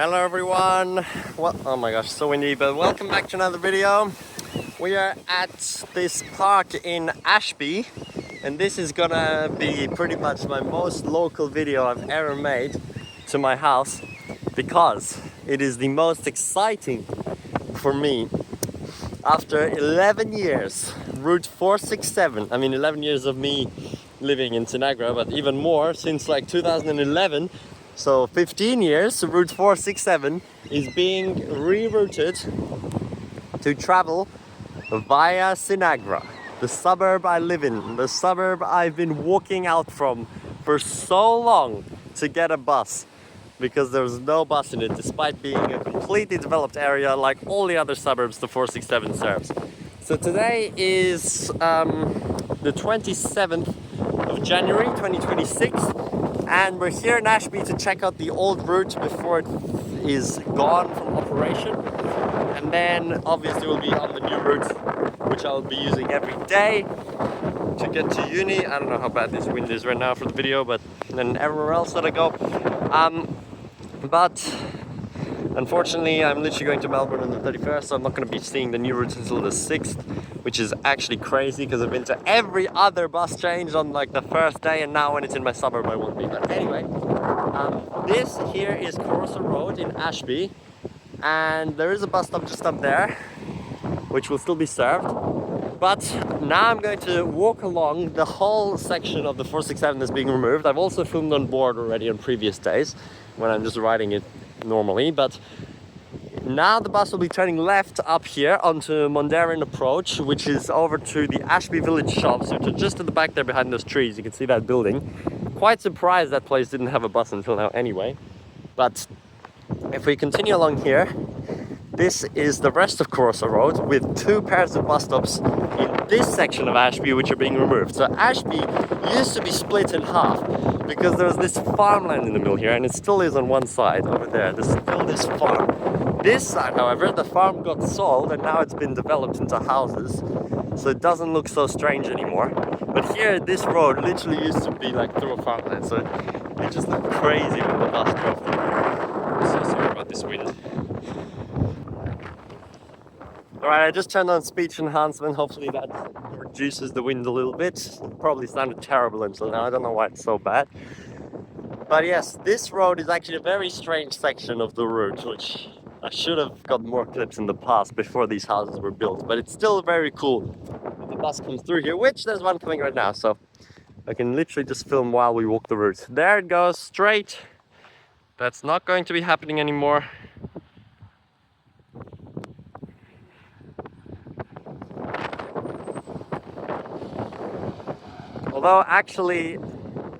Hello everyone. Well, oh my gosh, so windy, but welcome back to another video. We are at this park in Ashby, and this is gonna be pretty much my most local video I've ever made to my house, because it is the most exciting for me. After 11 years, Route 467, I mean 11 years of me living in Sinagra, but even more since like 2011. So 15 years, Route 467 is being rerouted to travel via Sinagra, the suburb I live in, the suburb I've been walking out from for so long to get a bus, because there's no bus in it, despite being a completely developed area like all the other suburbs the 467 serves. So today is the 27th of January 2026. And we're here in Ashby to check out the old route before it is gone from operation. And then obviously we'll be on the new route, which I'll be using every day to get to uni. I don't know how bad this wind is right now for the video, but then everywhere else that I go. But unfortunately, I'm literally going to Melbourne on the 31st, so I'm not going to be seeing the new route until the 6th, which is actually crazy because I've been to every other bus change on like the first day, and now when it's in my suburb I won't be. But anyway, this here is Corsa Road in Ashby, and there is a bus stop just up there which will still be served. But now I'm going to walk along the whole section of the 467 that's being removed. I've also filmed on board already on previous days when I'm just riding it normally, but now the bus will be turning left up here onto Mondarin Approach, which is over to the Ashby Village shops, which are just at the back there behind those trees. You can see that building. Quite surprised that place didn't have a bus until now anyway. But if we continue along here, this is the rest of Corsa Road with two pairs of bus stops in this section of Ashby which are being removed. So Ashby used to be split in half because there was this farmland in the middle here, and it still is on one side over there. There's still this farm. This side, however, the farm got sold and now it's been developed into houses, so it doesn't look so strange anymore. But here, this road literally used to be like through a farmland, so it just looked crazy when the bus drove through. I'm so sorry about this wind. Alright, I just turned on speech enhancement. Hopefully that reduces the wind a little bit. It probably sounded terrible until now. I don't know why it's so bad. But yes, this road is actually a very strange section of the route, which I should have got more clips in the past before these houses were built. But it's still very cool. The bus comes through here, which there's one coming right now. So I can literally just film while we walk the route. There it goes, straight. That's not going to be happening anymore. Although actually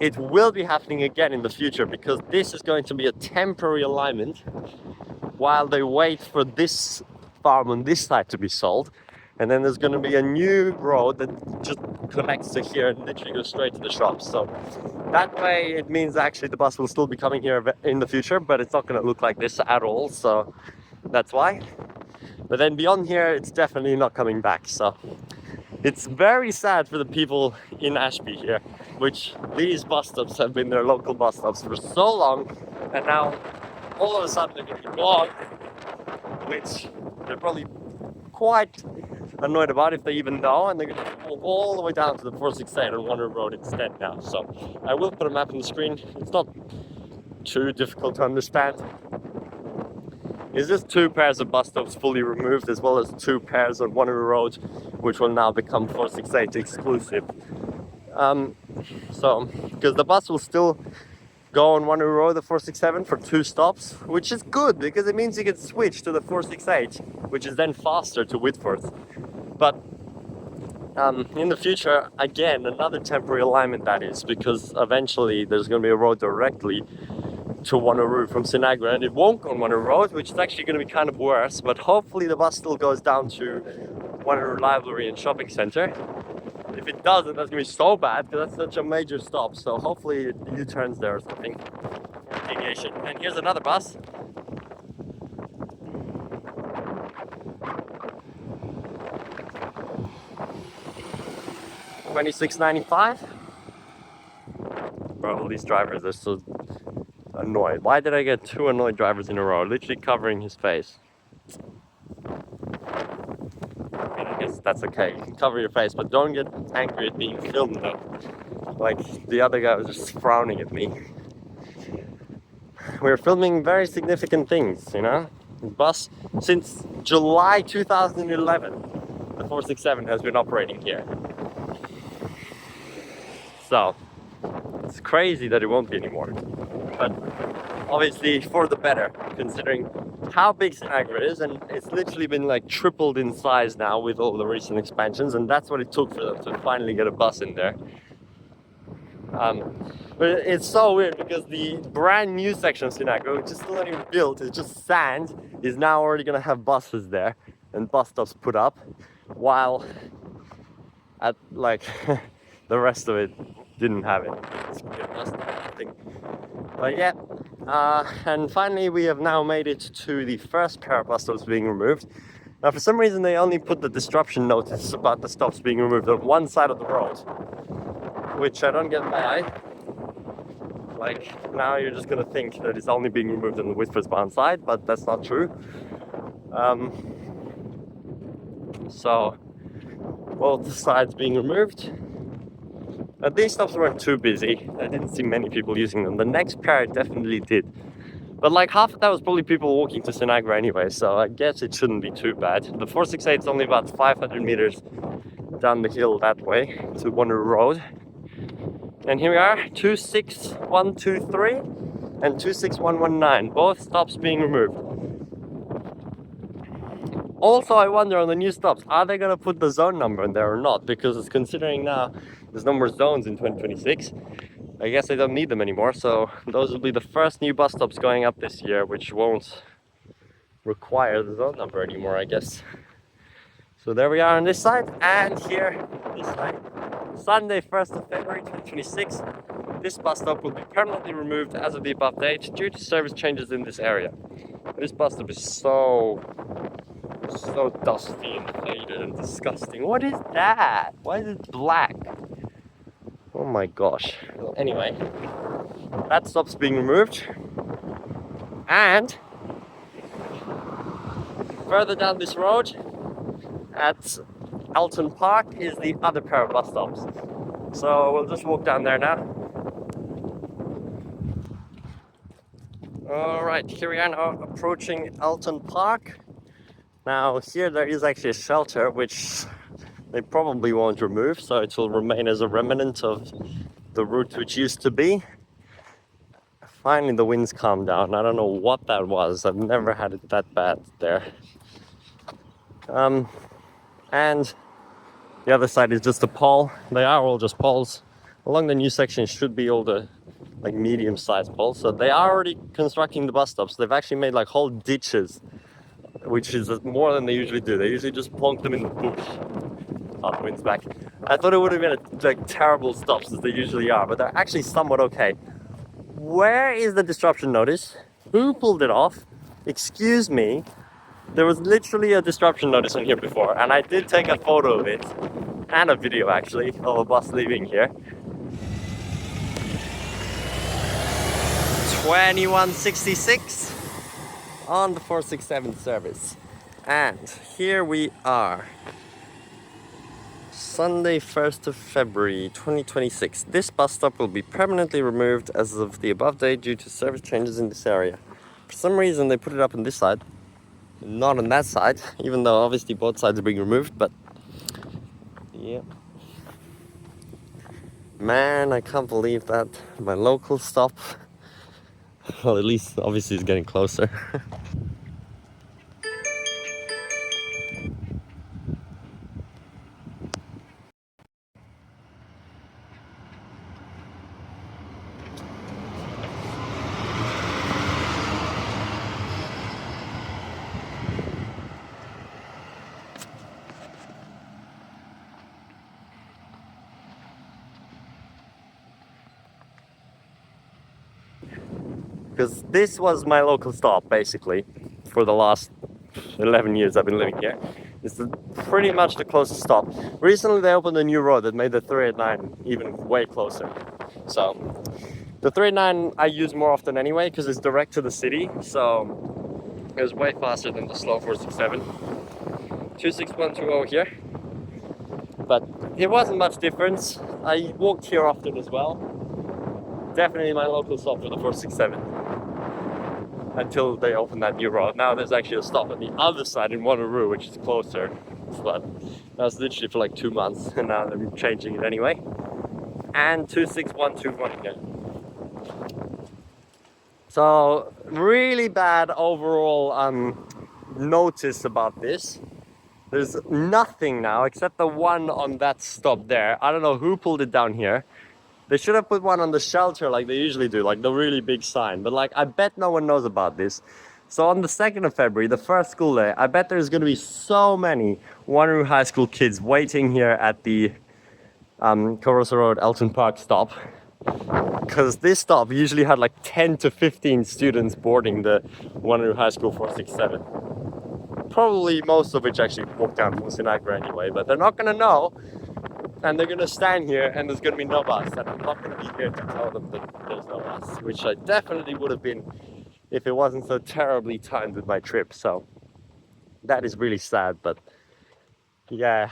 it will be happening again in the future, because this is going to be a temporary alignment while they wait for this farm on this side to be sold. And then there's going to be a new road that just connects to here and literally goes straight to the shops. So that way it means actually the bus will still be coming here in the future, but it's not going to look like this at all. So that's why. But then beyond here, it's definitely not coming back. So it's very sad for the people in Ashby here, which these bus stops have been their local bus stops for so long, and now all of a sudden they're going to be gone, which they're probably quite annoyed about if they even know, and they're going to go all the way down to the 468 on Wanneroo Road instead now. So I will put a map on the screen. It's not too difficult to understand. It's just two pairs of bus stops fully removed, as well as two pairs on Wanneroo Road, which will now become 468 exclusive. So, because the bus will still go on Wanneroo Road, the 467, for two stops, which is good, because it means you can switch to the 468, which is then faster to Whitfords. But in the future, again, another temporary alignment that is, because eventually there's going to be a road directly to Wanneroo from Sinagra, and it won't go on Wanneroo Road, which is actually going to be kind of worse. But hopefully the bus still goes down to Wanneroo Library and Shopping Centre. If it doesn't, that's going to be so bad, because that's such a major stop. So hopefully the U-turns there or something for deviation. And here's another bus. $26.95. Bro, all these drivers are so annoyed. Why did I get two annoyed drivers in a row, literally covering his face? I guess that's okay. You can cover your face, but don't get angry at being filmed though. Like the other guy was just frowning at me. We're filming very significant things, you know? Bus since July 2011, the 467 has been operating here. So it's crazy that it won't be anymore. But obviously for the better, considering how big Sinagra is, and it's literally been like tripled in size now with all the recent expansions, and that's what it took for them to finally get a bus in there. But it's so weird because the brand new section of Sinagra, which is still not even built, it's just sand, is now already gonna have buses there and bus stops put up, while at like the rest of it didn't have it. It's nothing. But yeah, and finally we have now made it to the first pair of bus stops being removed. Now for some reason they only put the disruption notice about the stops being removed on one side of the road, which I don't get why. Like now you're just gonna think that it's only being removed on the Whitfords bound side, but that's not true. So both sides being removed. These stops weren't too busy. I didn't see many people using them. The next pair definitely did. But like half of that was probably people walking to Sinagra anyway, so I guess it shouldn't be too bad. The 468 is only about 500 meters down the hill that way to Wanneroo Road. And here we are, 26123 and 26119, both stops being removed. Also, I wonder on the new stops, are they going to put the zone number in there or not? Because it's considering now there's no more zones in 2026. I guess they don't need them anymore. So those will be the first new bus stops going up this year, which won't require the zone number anymore, I guess. So there we are on this side, and here this side. Sunday, 1st of February 2026. This bus stop will be permanently removed as of the above date due to service changes in this area. This bus stop is so dusty and faded and disgusting. What is that? Why is it black? Oh my gosh. Well, anyway, that stop's being removed. And further down this road at Elton Park is the other pair of bus stops. So we'll just walk down there now. Alright, here we are now approaching Elton Park. Now here there is actually a shelter which they probably won't remove, so it will remain as a remnant of the route which used to be. Finally the winds calmed down. I don't know what that was. I've never had it that bad there. And the other side is just a pole. They are all just poles. Along the new section should be all the like medium-sized poles. So they are already constructing the bus stops. They've actually made like whole ditches, which is more than they usually do. They usually just plonk them in the bush. Oh, the wind's back. I thought it would have been like terrible stops as they usually are, but they're actually somewhat okay. Where is the disruption notice? Who pulled it off? Excuse me. There was literally a disruption notice on here before, and I did take a photo of it, and a video actually, of a bus leaving here. 2166 on the 467 service. And here we are. Sunday, 1st of February 2026. This bus stop will be permanently removed as of the above date due to service changes in this area. For some reason they put it up on this side, not on that side, even though obviously both sides are being removed, but yeah. Man, I can't believe that my local stop, well, at least obviously it's getting closer. Because this was my local stop basically for the last 11 years I've been living here. It's pretty much the closest stop. Recently they opened a new road that made the 389 even way closer. So The 389 I use more often anyway because it's direct to the city, so it was way faster than the slow 467. 26120 here, but it wasn't much difference. I walked here often as well. Definitely my local stop for the 467 until they opened that new road. Now there's actually a stop on the other side in Wanneroo, which is closer, but that was literally for like 2 months, and now they're changing it anyway. And 26121 again. So really bad overall notice about this. There's nothing now except the one on that stop there. I don't know who pulled it down here. They should have put one on the shelter like they usually do, like the really big sign. But like, I bet no one knows about this. So on the 2nd of February, the first school day, I bet there's going to be so many Wanneroo High School kids waiting here at the Carosa Road Elton Park stop. Because this stop usually had like 10 to 15 students boarding the Wanneroo High School 467. Probably most of which actually walk down from Sinagra anyway, but they're not going to know. And they're going to stand here and there's going to be no bus. And I'm not going to be here to tell them that there's no bus, which I definitely would have been if it wasn't so terribly timed with my trip. So that is really sad, but yeah,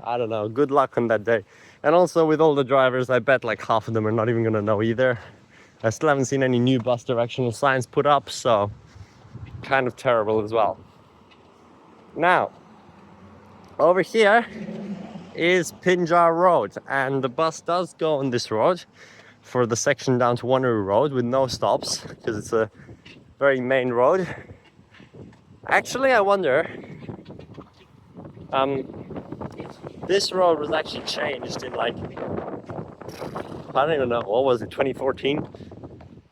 I don't know. Good luck on that day. And also with all the drivers, I bet like half of them are not even gonna know either. I still haven't seen any new bus directional signs put up, so kind of terrible as well. Now, over here is Pinjar Road, and the bus does go on this road for the section down to Wanneroo Road with no stops, because it's a very main road. Actually, I wonder, this road was actually changed in like, I don't even know, what was it, 2014?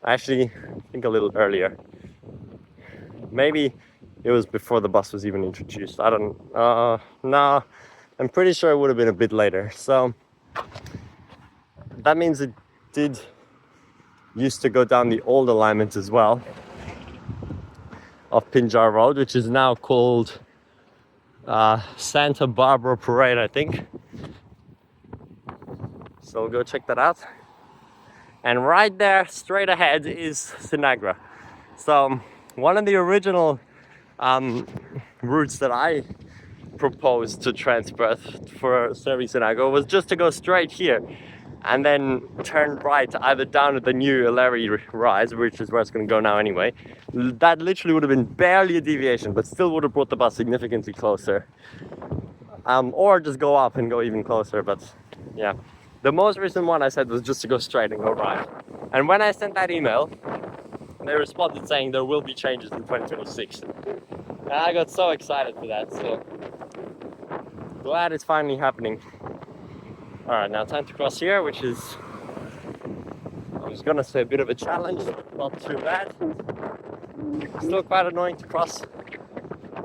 Actually, I think a little earlier. Maybe it was before the bus was even introduced. I don't, no, I'm pretty sure it would have been a bit later. So that means it did used to go down the old alignment as well of Pinjar Road, which is now called Santa Barbara Parade, I think. So we'll go check that out. And right there, straight ahead, is Sinagra. So one of the original routes that I proposed to Perth for serving Sinagra was just to go straight here and then turn right either down at the new Larry rise, which is where it's going to go now anyway. That literally would have been barely a deviation, but still would have brought the bus significantly closer. Or just go up and go even closer, but yeah. The most recent one I said was just to go straight and go right. And when I sent that email, they responded saying there will be changes in 2026. And I got so excited for that, so glad it's finally happening. Alright, now time to cross here, which is, I was gonna say a bit of a challenge, but not too bad. Still quite annoying to cross.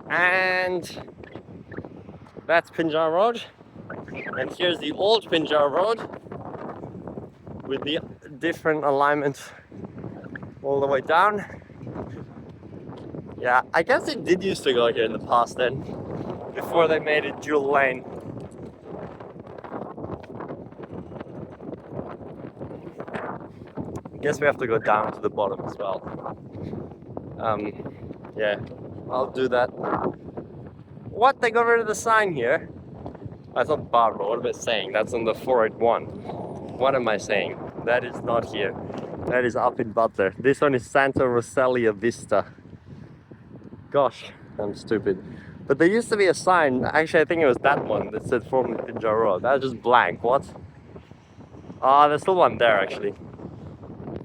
And that's Pinjar Road. And here's the old Pinjar Road with the different alignment all the way down. Yeah, I guess it did used to go here in the past then, before they made it dual lane. I guess we have to go down to the bottom as well. Yeah, I'll do that. What? They got rid of the sign here? That's not Barbara, what am I saying? That's on the 481. What am I saying? That is not here. That is up in Butler. This one is Santa Rosalia Vista. Gosh, I'm stupid. But there used to be a sign, actually I think it was that one that said Farmland Pinjar Road. That was just blank, what? There's still one there actually.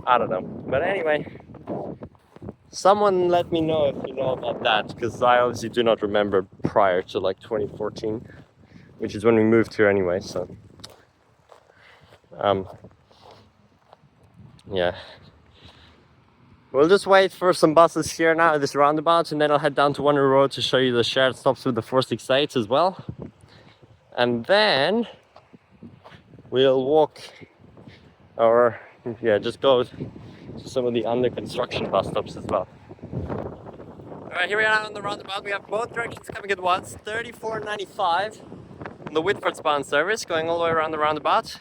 I don't know. But anyway, someone let me know if you know about that, because I obviously do not remember prior to like 2014, which is when we moved here anyway, so. Yeah. We'll just wait for some buses here now at this roundabout, and then I'll head down to Wanneroo Road to show you the shared stops with the 468 as well. And then we'll walk, or yeah, just go to some of the under construction bus stops as well. Alright, here we are on the roundabout. We have both directions coming at once. 34.95 on the Whitfords bound service going all the way around the roundabout.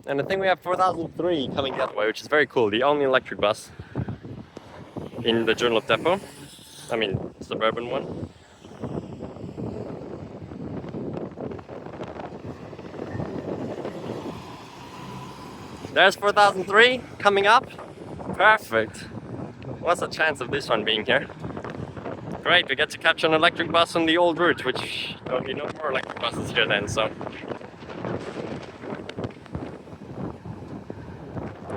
And I think we have 4003 coming that way, which is very cool. The only electric bus in the Joondalup depot. I mean, suburban one. There's 4003 coming up. Perfect. What's the chance of this one being here? Great, we get to catch an electric bus on the old route, which there'll be no more electric buses here then, so.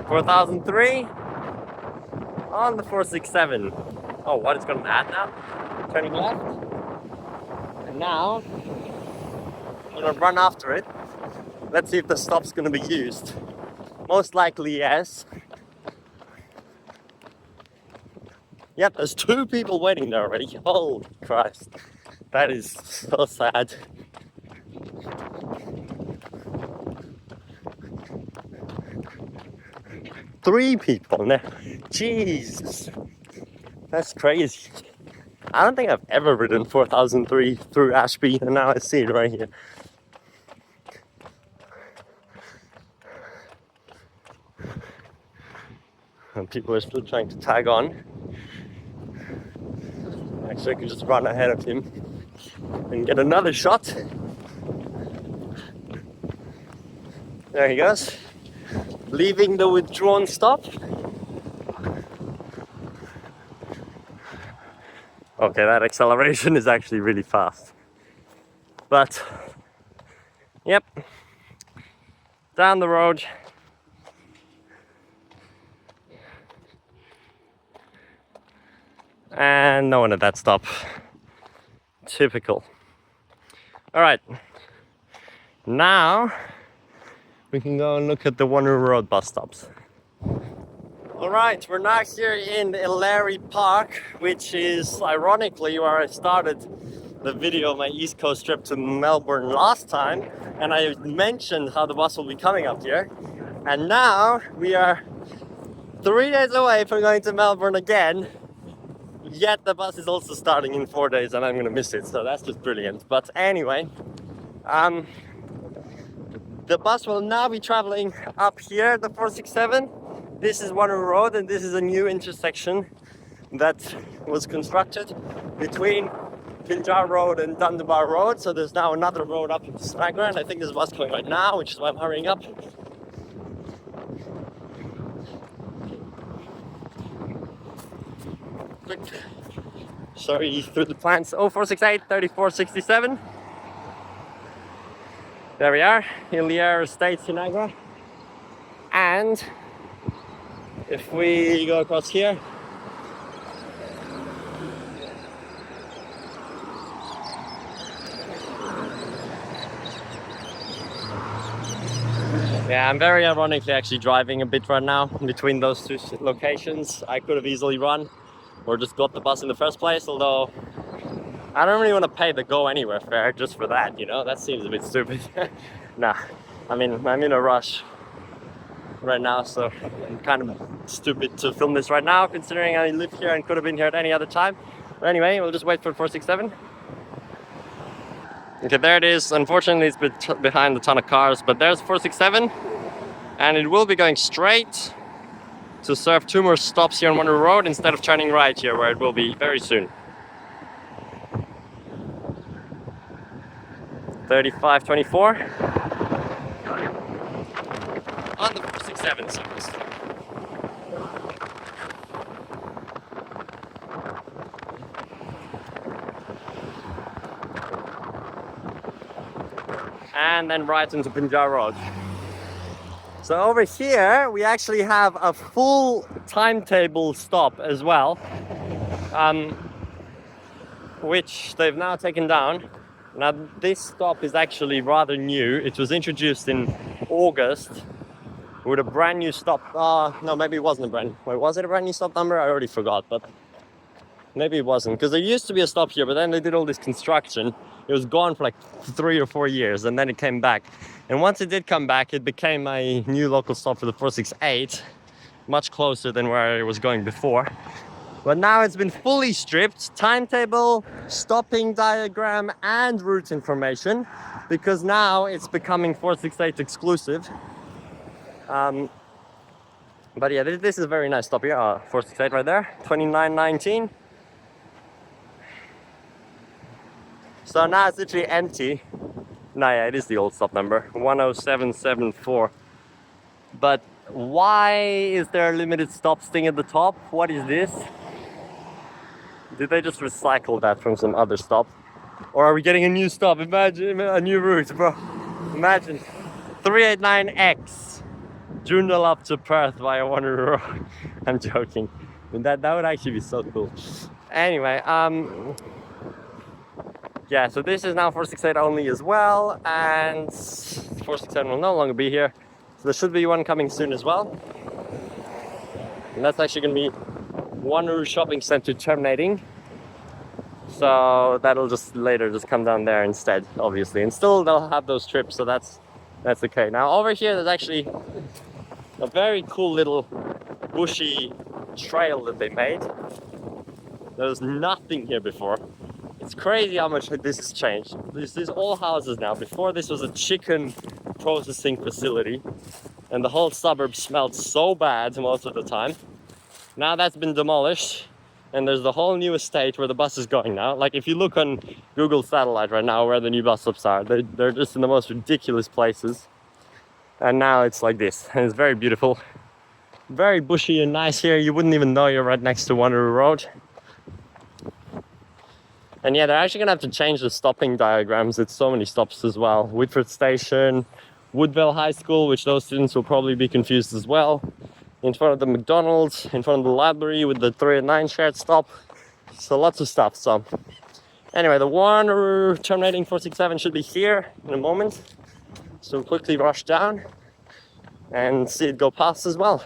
4003 on the 467. Oh, what is going to add now? Turning left. And now, I'm going to run after it. Let's see if the stop's going to be used. Most likely, yes. Yep, there's 2 people waiting there already. Holy Christ. That is so sad. Three people now. Jesus. That's crazy. I don't think I've ever ridden 4003 through Ashby, and now I see it right here. And people are still trying to tag on. Actually, I could just run ahead of him and get another shot. There he goes. Leaving the withdrawn stop. Okay, that acceleration is actually really fast. But, yep. Down the road. And no one at that stop. Typical. Alright. Now we can go and look at the Wanneroo Road bus stops. Alright, we're now here in Ellery Park, which is ironically where I started the video of my East Coast trip to Melbourne last time, and I mentioned how the bus will be coming up here. And now we are 3 days away from going to Melbourne again. Yet the bus is also starting in 4 days and I'm gonna miss it, so that's just brilliant. But anyway, the bus will now be traveling up here, the 467. This is Wanneroo Road, and this is a new intersection that was constructed between Pinjar Road and Joondalup Road. So there's now another road up into Sinagra, and I think there's a bus coming right now, which is why I'm hurrying up. Quick. Sorry, through the plants. 0468 3467. There we are, Hillier Estate, Sinagra. And if we go across here, yeah, I'm very ironically actually driving a bit right now between those 2 locations. I could have easily run or just got the bus in the first place, although I don't really want to pay the go anywhere fare just for that, you know? That seems a bit stupid. Nah, I mean, I'm in a rush right now, so I'm kind of stupid to film this right now, considering I live here and could have been here at any other time. But anyway, we'll just wait for 467. Okay, there it is. Unfortunately, it's behind a ton of cars, but there's 467, and it will be going straight to serve 2 more stops here on Wanneroo Road instead of turning right here, where it will be very soon. 3524 on the 467 service. And then right into Pinjar Road. So over here we actually have a full timetable stop as well, which they've now taken down. Now this stop is actually rather new. It was introduced in August with a brand new stop. No, maybe it wasn't a brand. Wait, was it a brand new stop number? I already forgot, but maybe it wasn't, because there used to be a stop here, but then they did all this construction. It was gone for like 3 or 4 years, and then it came back. And once it did come back, it became my new local stop for the 468, much closer than where I was going before. But now it's been fully stripped, timetable, stopping diagram, and route information, because now it's becoming 468 exclusive. But yeah, this is a very nice stop here. 468 right there, 2919. So now it's literally empty. No, yeah, it is the old stop number, 10774. But why is there a limited stops thing at the top? What is this? Did they just recycle that from some other stop? Or are we getting a new stop? Imagine a new route, bro. Imagine 389X, Joondalup to Perth via Wanneroo. I'm joking. I mean, that would actually be so cool. Anyway, yeah, so this is now 468 only as well, and 467 will no longer be here. So there should be one coming soon as well. And that's actually going to be Wanneroo Shopping Centre terminating. So that'll just later just come down there instead, obviously. And still they'll have those trips, so that's okay. Now over here there's actually a very cool little bushy trail that they made. There was nothing here before. It's crazy how much this has changed. This is all houses now. Before this was a chicken processing facility and the whole suburb smelled so bad most of the time. Now that's been demolished and there's the whole new estate where the bus is going now. Like if you look on Google Satellite right now where the new bus stops are, they're just in the most ridiculous places. And now it's like this, and it's very beautiful. Very bushy and nice here. You wouldn't even know you're right next to Wanneroo Road. And yeah, they're actually gonna have to change the stopping diagrams. It's so many stops as well. Whitfords Station, Woodville High School, which those students will probably be confused as well. In front of the McDonald's, in front of the library with the 3 and 9 shared stop. So lots of stuff. So anyway, the Wanneroo terminating 467 should be here in a moment. So we'll quickly rush down and see it go past as well.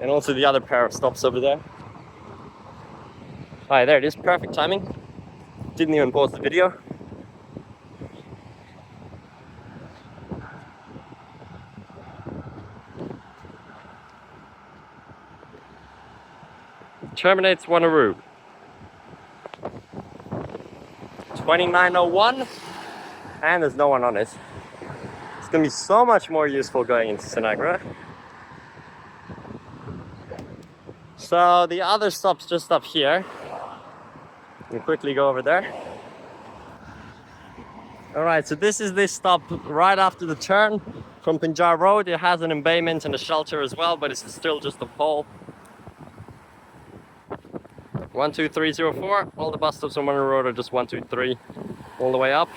And also the other pair of stops over there. Alright, there it is, perfect timing. Didn't even pause the video. Terminates Wanneroo. 2901, and there's no one on it. It's gonna be so much more useful going into Sinagra. So the other stop's just up here. We'll quickly go over there. Alright, so this is this stop right after the turn from Pinjar Road. It has an embayment and a shelter as well, but it's still just a pole. 12304. All the bus stops on Wanneroo Road are just 123 all the way up.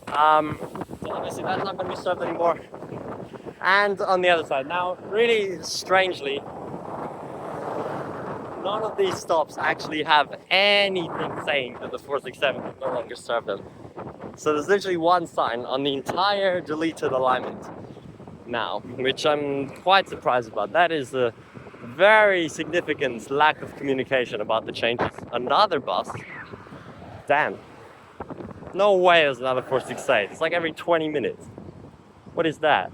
So obviously that's not going to be served anymore. And on the other side, now really strangely, none of these stops actually have anything saying that the 467 can no longer serve them. So there's literally one sign on the entire deleted alignment now, which I'm quite surprised about. That is a very significant lack of communication about the changes. Another bus? Damn. No way there's another 468. It's like every 20 minutes. What is that?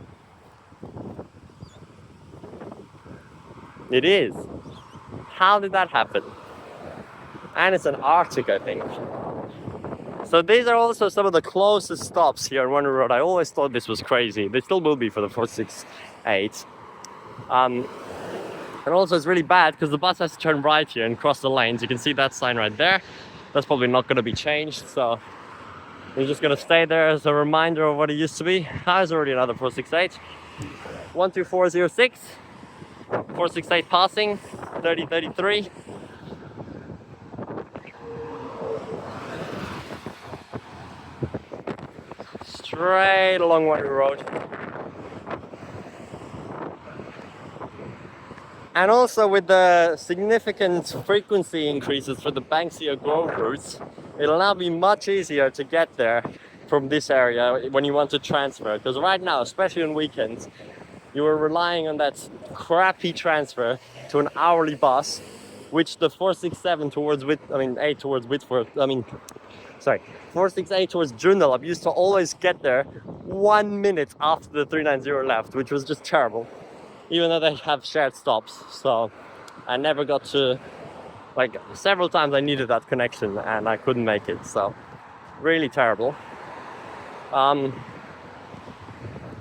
It is. How did that happen? And it's an Arctic, I think. So these are also some of the closest stops here on Wanneroo Road. I always thought this was crazy. They still will be for the 468. And also it's really bad because the bus has to turn right here and cross the lanes. You can see that sign right there. That's probably not going to be changed. So we're just going to stay there as a reminder of what it used to be. There's already another 468. 12406. 468 passing. 3033. Straight along Wanneroo Road. And also with the significant frequency increases for the Banksia Grove routes, it'll now be much easier to get there from this area when you want to transfer. Because right now, especially on weekends, you are relying on that crappy transfer to an hourly bus, which the 467 towards 8 towards Whitfords, 468 towards Joondalup used to always get there 1 minute after the 390 left, which was just terrible. Even though they have shared stops, so I never got to, several times I needed that connection and I couldn't make it, so really terrible.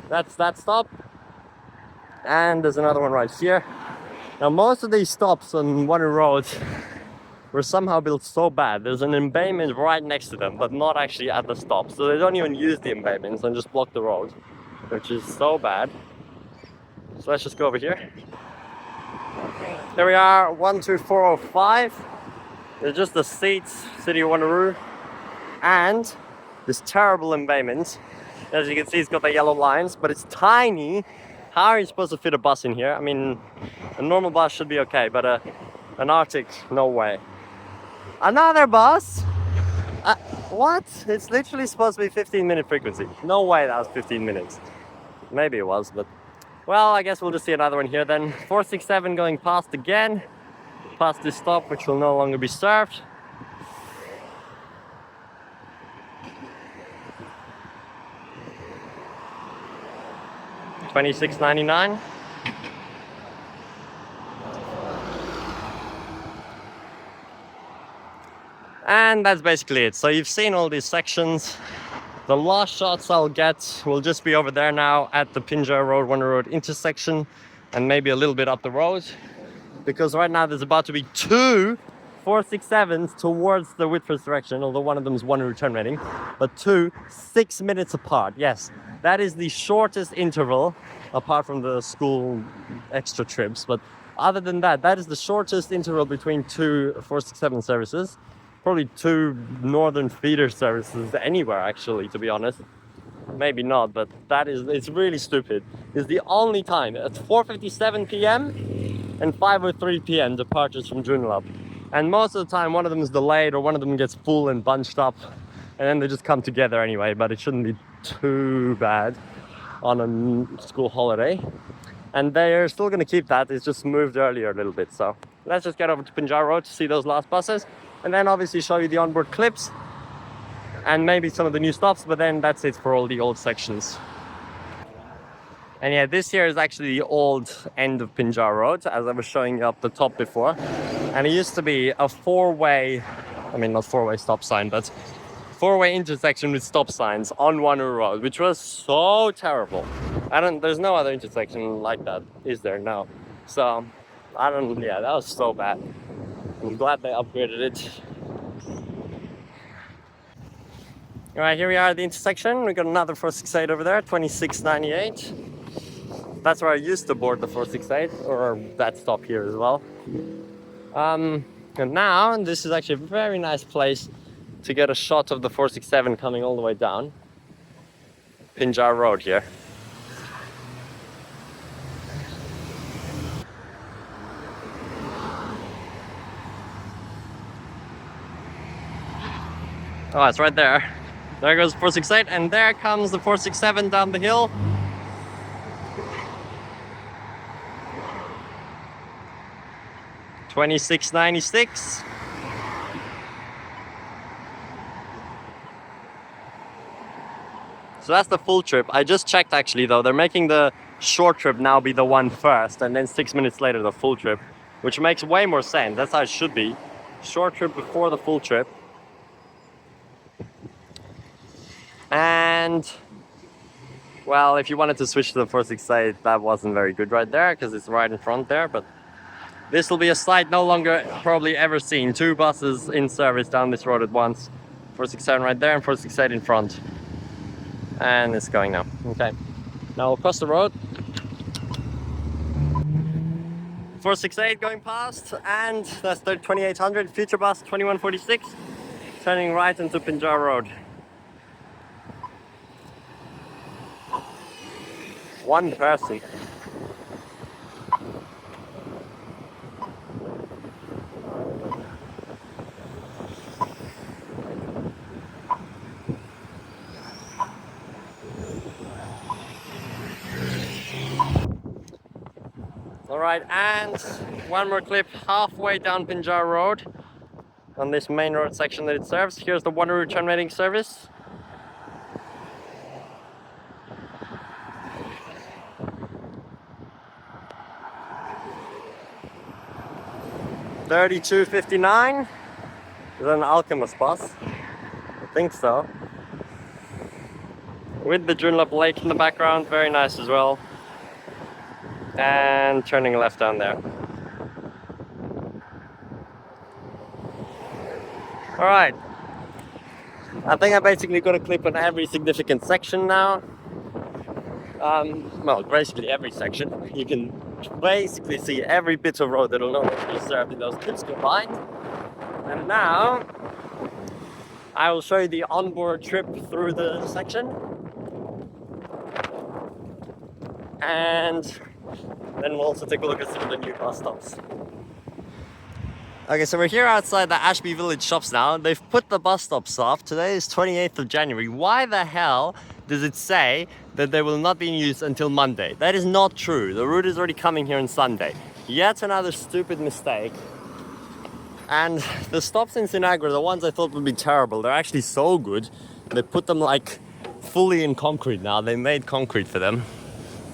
That's that stop. And there's another one right here. Now most of these stops on Wanneroo Road were somehow built so bad. There's an embayment right next to them, but not actually at the stop. So they don't even use the embayments and just block the road, which is so bad. So let's just go over here. There we are, 12405. There's just the seats, City of Wanneroo, and this terrible embayment. As you can see, it's got the yellow lines, but it's tiny. How are you supposed to fit a bus in here? I mean, a normal bus should be okay, but an Arctic, no way. Another bus? What? It's literally supposed to be 15-minute frequency. No way that was 15 minutes. Maybe it was, but... Well, I guess we'll just see another one here then. 467 going past again. Past this stop, which will no longer be served. $26.99. And that's basically it. So you've seen all these sections. The last shots I'll get will just be over there now at the Pinjar Road, Wanneroo Road intersection, and maybe a little bit up the road. Because right now there's about to be two 467s towards the Whitfords direction, although one of them is Wanneroo terminating, but two 6 minutes apart. Yes, that is the shortest interval apart from the school extra trips. But other than that, that is the shortest interval between two 467 services. Probably two northern feeder services anywhere, actually, to be honest. Maybe not, but it's really stupid. It's the only time at 4:57 p.m. and 5:03 p.m. departures from Joondalup. And most of the time one of them is delayed or one of them gets full and bunched up, and then they just come together anyway, but it shouldn't be too bad on a school holiday. And they're still going to keep that, it's just moved earlier a little bit. So let's just get over to Pinjar Road to see those last buses, and then obviously show you the onboard clips and maybe some of the new stops, but then that's it for all the old sections. And yeah, this here is actually the old end of Pinjar Road, as I was showing you up the top before. And it used to be a four-way, I mean not four-way stop sign, but four-way intersection with stop signs on Wanneroo Road, which was so terrible. There's no other intersection like that, is there? No. So, yeah, that was so bad. I'm glad they upgraded it. All right, here we are at the intersection. We got another 468 over there, 2698. That's where I used to board the 468, or that stop here as well. And now, this is actually a very nice place to get a shot of the 467 coming all the way down Pinjar Road here. Oh, it's right there. There goes 468, and there comes the 467 down the hill. $26.96. So that's the full trip. I just checked actually though, they're making the short trip now be the one first, and then 6 minutes later the full trip, which makes way more sense. That's how it should be. Short trip before the full trip. And well, if you wanted to switch to the 468, that wasn't very good right there because it's right in front there, but this will be a sight no longer probably ever seen. Two buses in service down this road at once. 467 right there and 468 in front. And it's going now. Okay. Now we'll cross the road. 468 going past, and that's the 2800. Future bus 2146. Turning right into Pinjar Road. One person. Alright, and one more clip halfway down Pinjar Road on this main road section that it serves. Here's the Wanneroo terminating service. $32.59. Is that an Alchemist bus? I think so. with the Joondalup lake in the background, very nice as well. And turning left down there. Alright, I think I basically got a clip on every significant section now. Well, basically every section. You can basically see every bit of road that will not be served in those clips combined. And now, I will show you the onboard trip through the section. And then we'll also take a look at some of the new bus stops. Okay, so we're here outside the Ashby village shops now. They've put the bus stops off. Today is 28th of January. Why the hell does it say that they will not be in use until Monday? That is not true. The route is already coming here on Sunday. Yet another stupid mistake. And the stops in Sinagra, the ones I thought would be terrible, they're actually so good. They put them like fully in concrete now. They made concrete for them.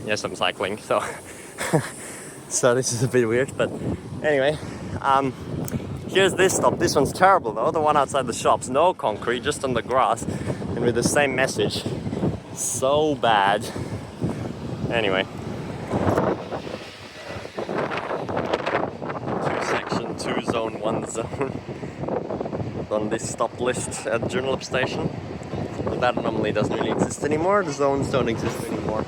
Yes, I'm cycling, so so this is a bit weird, but anyway. Here's this stop. This one's terrible though. The one outside the shops, no concrete, just on the grass, and with the same message. So bad. Anyway. 2 section, 2 zone, 1 zone. On this stop list at Joondalup station. But that anomaly doesn't really exist anymore. The zones don't exist anymore.